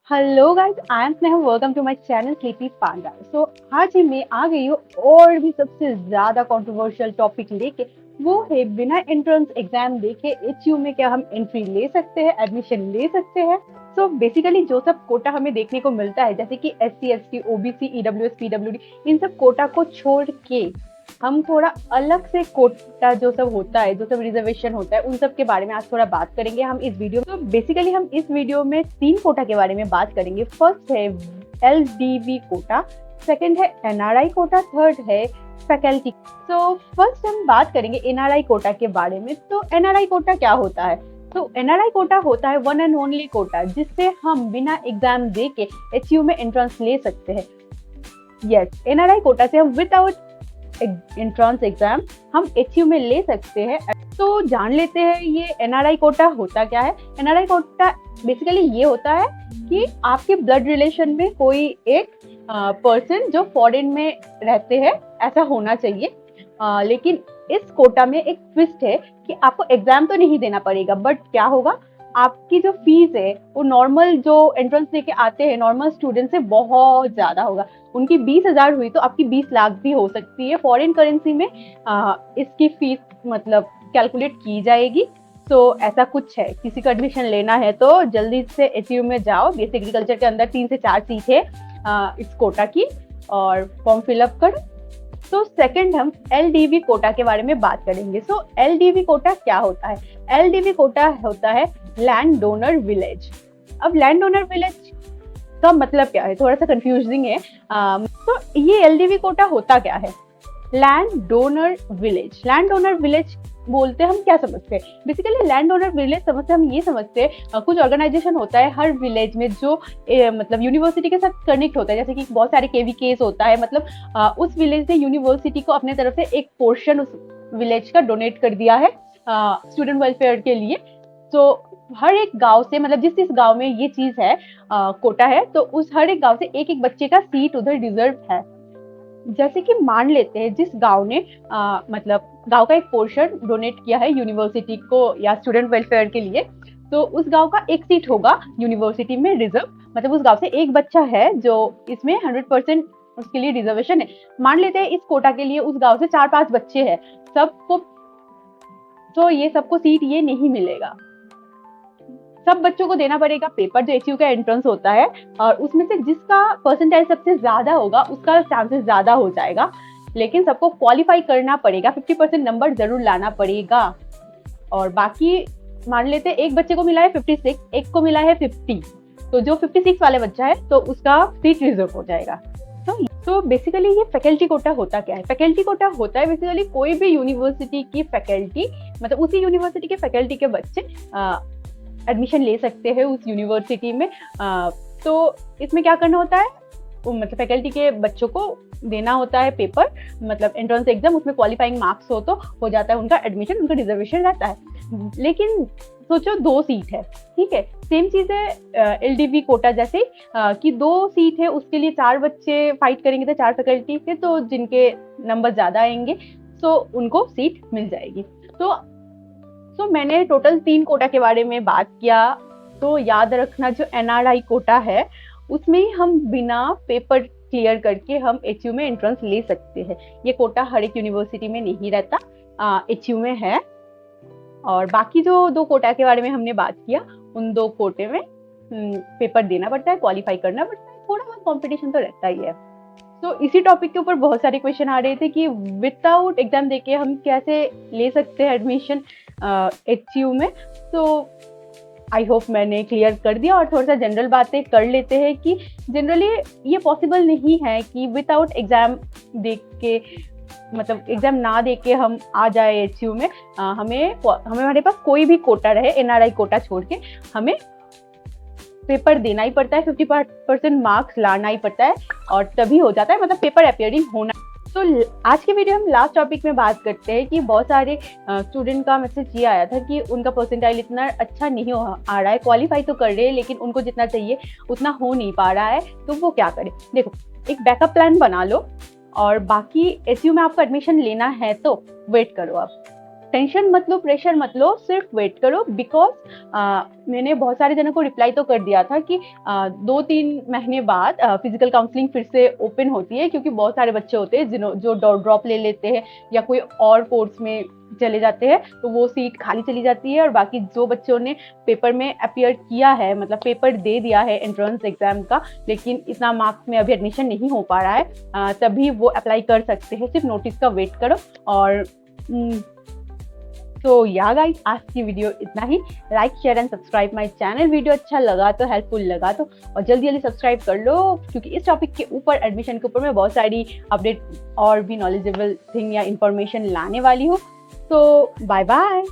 Hello guys, I am Sneha. Welcome to my channel sleepy panda. आज ही मैं आ गई हूँ और भी सबसे ज्यादा कंट्रोवर्शियल टॉपिक लेके। वो है बिना एंट्रेंस एग्जाम देखे एचयू में क्या हम एंट्री ले सकते हैं, एडमिशन ले सकते हैं। बेसिकली जो सब कोटा हमें देखने को मिलता है, जैसे कि SC ST OBC EWS PWD, इन सब कोटा को छोड़ के हम थोड़ा अलग से कोटा जो सब होता है, जो सब रिजर्वेशन होता है, उन सब के बारे में आज थोड़ा बात करेंगे हम इस वीडियो में। तो बेसिकली हम इस वीडियो में 3 कोटा के बारे में बात करेंगे। फर्स्ट है LDV कोटा, सेकंड है NRI कोटा, थर्ड है फैकल्टी। फर्स्ट हम बात करेंगे NRI कोटा के बारे में। तो NRI कोटा क्या होता है? तो NRI कोटा होता है वन एंड ओनली कोटा, जिससे हम बिना एग्जाम दे के HU में एंट्रेंस ले सकते हैं। यस, NRI कोटा से हम विदाउट एंट्रेंस एग्जाम हम HU में ले सकते हैं। तो जान लेते हैं ये NRI कोटा होता क्या है। NRI कोटा बेसिकली ये होता है कि आपके ब्लड रिलेशन में कोई एक पर्सन जो फॉरेन में रहते हैं, ऐसा होना चाहिए। लेकिन इस कोटा में एक ट्विस्ट है कि आपको एग्जाम तो नहीं देना पड़ेगा, बट क्या होगा, आपकी जो फीस है वो नॉर्मल जो एंट्रेंस देके आते हैं नॉर्मल स्टूडेंट से बहुत ज्यादा होगा। उनकी 20,000 हुई तो आपकी 20 लाख भी हो सकती है। फॉरेन करेंसी में इसकी फीस मतलब कैलकुलेट की जाएगी। तो ऐसा कुछ है, किसी को एडमिशन लेना है तो जल्दी से HU में जाओ। BSc एग्रीकल्चर के अंदर 3 से 4 सीट है इस कोटा की, और फॉर्म फिलअप करो। तो सेकंड हम LDV कोटा के बारे में बात करेंगे। LDV कोटा क्या होता है? LDV कोटा होता है लैंड डोनर विलेज। अब लैंड डोनर विलेज का मतलब क्या है, थोड़ा सा कंफ्यूजिंग है। तो ये LDV कोटा होता क्या है? Land donor village. Land donor village बोलते हम क्या समझते हैं? बेसिकली लैंड डोनर विलेज समझते हम ये समझते हैं, कुछ ऑर्गेनाइजेशन होता है हर विलेज में जो मतलब यूनिवर्सिटी के साथ कनेक्ट होता है। जैसे कि बहुत सारे KVKs होता है, मतलब उस विलेज ने यूनिवर्सिटी को अपने तरफ से एक पोर्शन उस विलेज का डोनेट कर दिया है स्टूडेंट वेलफेयर के लिए। तो हर एक गांव से, मतलब जिस गांव में ये चीज है कोटा है, तो उस हर एक गांव से एक एक बच्चे का सीट उधर रिजर्व है। जैसे कि मान लेते हैं जिस गांव ने मतलब गांव का एक पोर्शन डोनेट किया है यूनिवर्सिटी को या स्टूडेंट वेलफेयर के लिए, तो उस गांव का एक सीट होगा यूनिवर्सिटी में रिजर्व। मतलब उस गांव से एक बच्चा है जो इसमें 100% उसके लिए रिजर्वेशन है। मान लेते हैं इस कोटा के लिए उस गांव से 4-5 बच्चे हैं सबको, तो ये सबको सीट ये नहीं मिलेगा। सब बच्चों को देना पड़ेगा पेपर, जो HU का एंट्रेंस होता है, और उसमें से जिसका परसेंटाइल सबसे ज्यादा होगा उसका चांसेस ज्यादा हो जाएगा। लेकिन सबको क्वालिफाई करना पड़ेगा, 50% नंबर जरूर लाना पड़ेगा। और बाकी मान लेते हैं एक बच्चे को मिला है 56, एक को मिला है 50, तो जो 56 वाले बच्चा है तो उसका सीट रिजर्व हो जाएगा। तो बेसिकली ये फैकल्टी कोटा होता क्या है? फैकल्टी कोटा होता है बेसिकली कोई भी यूनिवर्सिटी की फैकल्टी, मतलब उसी यूनिवर्सिटी के फैकल्टी के बच्चे एडमिशन ले सकते हैं उस यूनिवर्सिटी में। तो इसमें क्या करना होता है, मतलब फैकल्टी के बच्चों को देना होता है पेपर, मतलब एंट्रेंस एग्जाम, उसमें क्वालिफाइंग मार्क्स हो तो हो जाता है उनका एडमिशन, उनका रिजर्वेशन रहता है। लेकिन सोचो 2 सीट है, ठीक है, सेम चीज है LDV कोटा जैसे कि 2 सीट है, उसके लिए 4 बच्चे फाइट करेंगे, तो 4 फैकल्टी के, तो जिनके नंबर ज्यादा आएंगे तो उनको सीट मिल जाएगी। तो मैंने टोटल 3 कोटा के बारे में बात किया। तो याद रखना, जो NRI कोटा है उसमें हम बिना पेपर क्लियर करके हम HU में एंट्रेंस ले सकते हैं। ये कोटा हर एक यूनिवर्सिटी में नहीं रहता, HU में है। और बाकी जो 2 कोटा के बारे में हमने बात किया, उन 2 कोटे में पेपर देना पड़ता है, क्वालिफाई करना पड़ता है, थोड़ा बहुत कॉम्पिटिशन तो रहता ही है। तो इसी टॉपिक के ऊपर बहुत सारे क्वेश्चन आ रहे थे कि विदाउट एग्जाम देके हम कैसे ले सकते हैं एडमिशन HU में। तो आई होप मैंने क्लियर कर दिया। और थोड़ा सा जनरल बातें कर लेते हैं कि जनरली ये पॉसिबल नहीं है कि विदाउट एग्जाम देख के, मतलब एग्जाम ना दे के हम आ जाए HU में। हमारे पास कोई भी कोटा रहे, NRI कोटा छोड़ के, हमें पेपर देना ही पड़ता है, 50% मार्क्स लाना ही पड़ता है, और तभी हो जाता है, मतलब पेपर अपीयरिंग होना। तो आज के वीडियो हम लास्ट टॉपिक में बात करते हैं कि बहुत सारे स्टूडेंट का मैसेज ये आया था कि उनका परसेंटाइल इतना अच्छा नहीं आ रहा है, क्वालिफाई तो कर रहे हैं लेकिन उनको जितना चाहिए उतना हो नहीं पा रहा है, तो वो क्या करें। देखो, एक बैकअप प्लान बना लो, और बाकी HU में आपको एडमिशन लेना है तो वेट करो आप। टेंशन मत लो, प्रेशर मत लो, सिर्फ वेट करो। बिकॉज मैंने बहुत सारे जनों को रिप्लाई तो कर दिया था कि 2-3 महीने बाद फिजिकल काउंसलिंग फिर से ओपन होती है, क्योंकि बहुत सारे बच्चे होते हैं जो ड्रॉप ले लेते हैं या कोई और कोर्स में चले जाते हैं, तो वो सीट खाली चली जाती है। और बाकी जो बच्चों ने पेपर में अपियर किया है, मतलब पेपर दे दिया है एंट्रेंस एग्जाम का, लेकिन इतना मार्क्स में अभी एडमिशन नहीं हो पा रहा है, तभी वो अप्लाई कर सकते हैं। सिर्फ नोटिस का वेट करो। और तो या गाइस, आज की वीडियो इतना ही। Like, share and subscribe my channel. Video अच्छा लगा तो, हेल्पफुल लगा तो, और जल्दी जल्दी सब्सक्राइब कर लो, क्योंकि इस टॉपिक के ऊपर, एडमिशन के ऊपर मैं बहुत सारी अपडेट और भी नॉलेजेबल थिंग या इंफॉर्मेशन लाने वाली हूँ। तो बाय बाय।